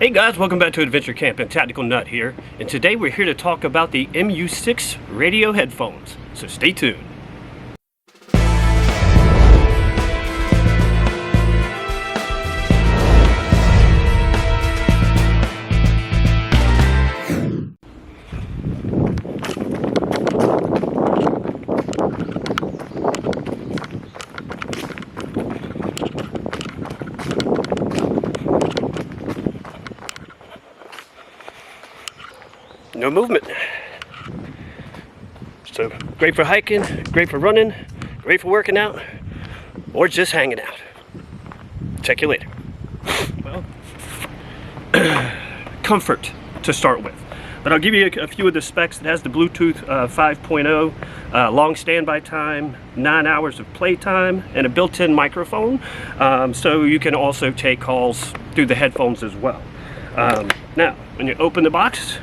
Hey guys, welcome back to Adventure Camping. Tactical Nut here, and today we're here to talk about the MU6 radio headphones, so stay tuned. No movement. So great for hiking, great for running, great for working out, or just hanging out. Check you later. Well, comfort to start with. But I'll give you a few of the specs. It has the Bluetooth 5.0, long standby time, 9 hours of playtime, and a built-in microphone. So you can also take calls through the headphones as well. Now, when you open the box,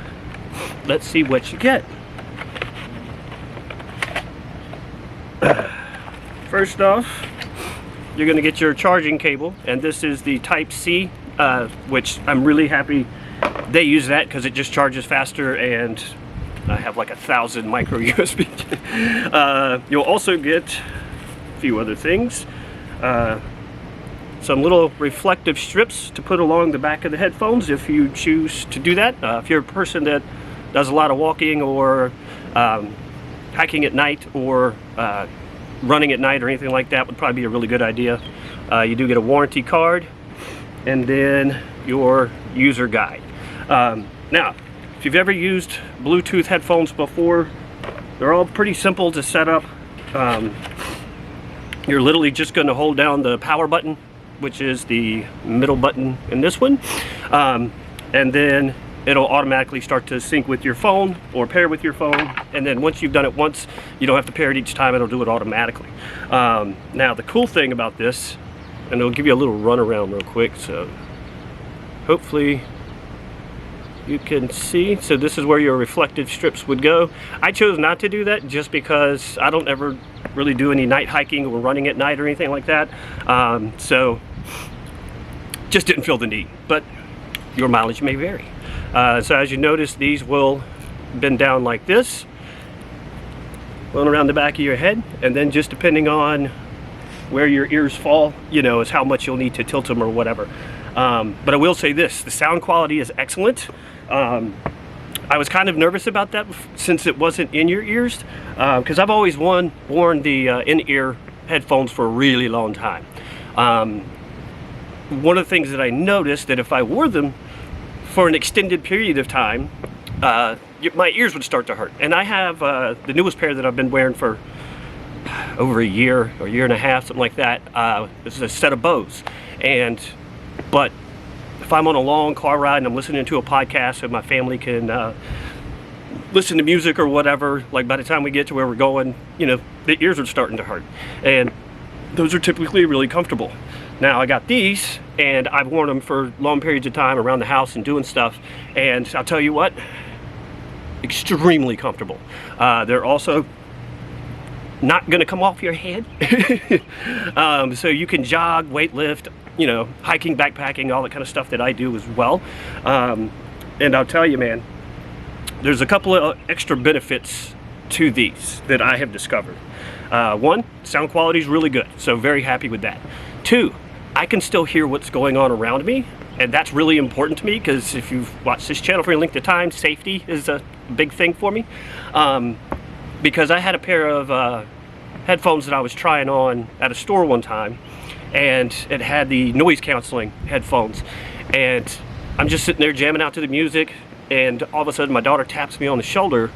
let's see what you get. First off, you're going to get your charging cable, and this is the Type-C, which I'm really happy they use that because it just charges faster, and I have like 1,000 micro USB. You'll also get a few other things. Some little reflective strips to put along the back of the headphones if you choose to do that. If you're a person that does a lot of walking or hiking at night or running at night or anything like that, would probably be a really good idea. You do get a warranty card and then your user guide. Now, if you've ever used Bluetooth headphones before, they're all pretty simple to set up. You're literally just going to hold down the power button, which is the middle button in this one, and then it'll automatically start to sync with your phone or pair with your phone, and then once you've done it once, you don't have to pair it each time. It'll do it automatically. Now the cool thing about this, and it'll give you a little run around real quick, so hopefully you can see. So this is where your reflective strips would go. I chose not to do that just because I don't ever really do any night hiking or running at night or anything like that, so just didn't feel the need, but your mileage may vary. So as you notice, these will bend down like this, going around the back of your head, and then just depending on where your ears fall, you know, is how much you'll need to tilt them or whatever. But I will say this, the sound quality is excellent. I was kind of nervous about that since it wasn't in your ears, because I've always worn the in-ear headphones for a really long time. One of the things that I noticed, that if I wore them for an extended period of time, my ears would start to hurt. And I have the newest pair that I've been wearing for over a year or year and a half, something like that. This is a set of Bose, but if I'm on a long car ride and I'm listening to a podcast so my family can listen to music or whatever, like by the time we get to where we're going, you know, the ears are starting to hurt, and those are typically really comfortable. Now I got these, and I've worn them for long periods of time around the house and doing stuff, and I'll tell you what, extremely comfortable. They're also not going to come off your head. So you can jog, weight lift, you know, hiking, backpacking, all that kind of stuff that I do as well. And I'll tell you, man, there's a couple of extra benefits to these that I have discovered. One, sound quality is really good, so very happy with that. Two, I can still hear what's going on around me, and that's really important to me, because if you've watched this channel for any length of time, safety is a big thing for me. Because I had a pair of headphones that I was trying on at a store one time, and it had the noise canceling headphones, and I'm just sitting there jamming out to the music, and all of a sudden my daughter taps me on the shoulder,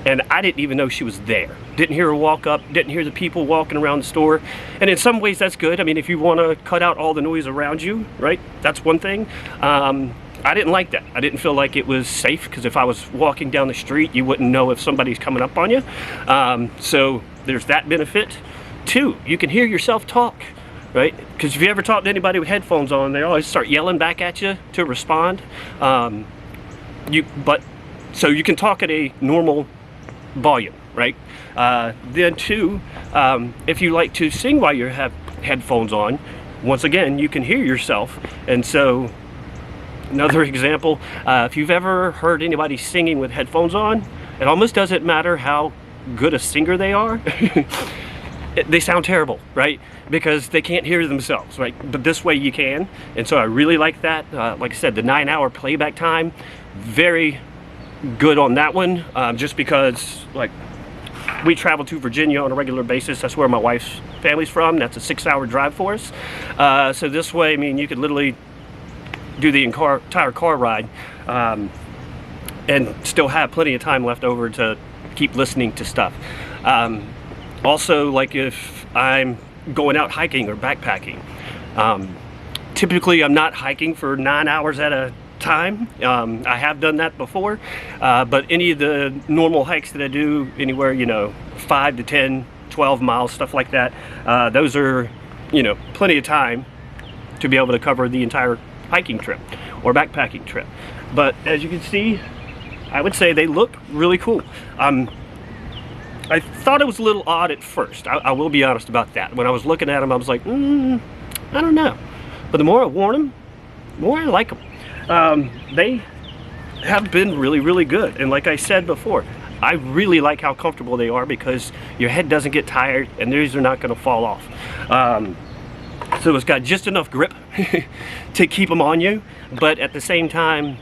and I didn't even know she was there. Didn't hear her walk up, didn't hear the people walking around the store. And in some ways that's good. I mean, if you want to cut out all the noise around you, right, that's one thing. I didn't like that. I didn't feel like it was safe, because if I was walking down the street, you wouldn't know if somebody's coming up on you. So there's that benefit. Two, you can hear yourself talk, right? Because if you ever talk to anybody with headphones on, they always start yelling back at you to respond. So you can talk at a normal volume, right? Then two, if you like to sing while you have headphones on, once again, you can hear yourself, and so Another example, if you've ever heard anybody singing with headphones on, it almost doesn't matter how good a singer they are. They sound terrible, right? Because they can't hear themselves, right? But this way you can. And so I really like that. Like I said, the 9-hour playback time, very good on that one. Just because, like, we travel to Virginia on a regular basis. That's where my wife's family's from. That's a 6-hour drive for us. So this way, I mean, you could literally do the entire car ride and still have plenty of time left over to keep listening to stuff. Also, like if I'm going out hiking or backpacking, typically I'm not hiking for 9 hours at a time. I have done that before, but any of the normal hikes that I do, anywhere, you know, 5 to 10, 12 miles, stuff like that, those are, you know, plenty of time to be able to cover the entire hiking trip or backpacking trip. But as you can see, I would say they look really cool. I thought it was a little odd at first. I will be honest about that. When I was looking at them, I was like, I don't know. But the more I worn them, the more I like them. They have been really, really good. And like I said before, I really like how comfortable they are because your head doesn't get tired and these are not going to fall off. So it's got just enough grip to keep them on you, but at the same time,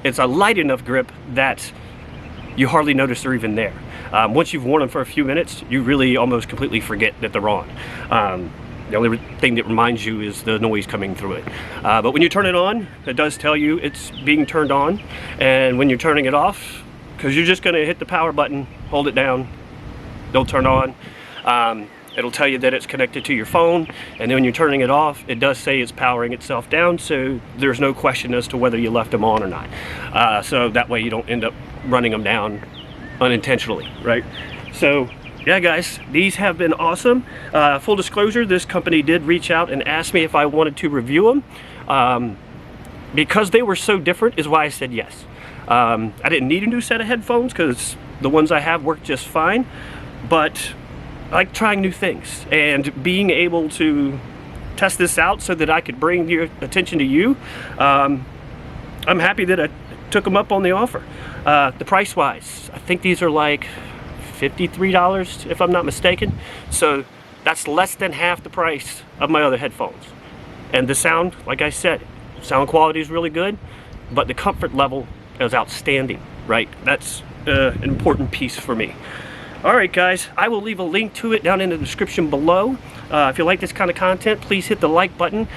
it's a light enough grip that you hardly notice they're even there. Once you've worn them for a few minutes, you really almost completely forget that they're on. The only thing that reminds you is the noise coming through it. But when you turn it on, it does tell you it's being turned on. And when you're turning it off, because you're just going to hit the power button, hold it down, they'll turn on. It'll tell you that it's connected to your phone, and then when you're turning it off, it does say it's powering itself down, so there's no question as to whether you left them on or not. So that way you don't end up running them down unintentionally, right? So yeah, guys, these have been awesome. Full disclosure, this company did reach out and ask me if I wanted to review them. Because they were so different is why I said yes. I didn't need a new set of headphones because the ones I have work just fine, but I like trying new things and being able to test this out so that I could bring your attention to you. I'm happy that I took them up on the offer. The price wise, I think these are like $53 if I'm not mistaken. So that's less than half the price of my other headphones. And the sound, like I said, sound quality is really good, but the comfort level is outstanding, right? That's an important piece for me. Alright guys, I will leave a link to it down in the description below. If you like this kind of content, please hit the like button.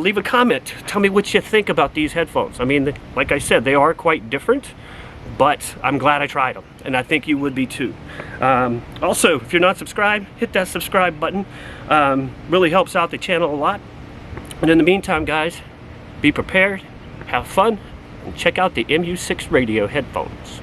Leave a comment. Tell me what you think about these headphones. I mean, like I said, they are quite different, but I'm glad I tried them, and I think you would be too. Also, if you're not subscribed, hit that subscribe button. Really helps out the channel a lot. And in the meantime, guys, be prepared, have fun, and check out the MU6 radio headphones.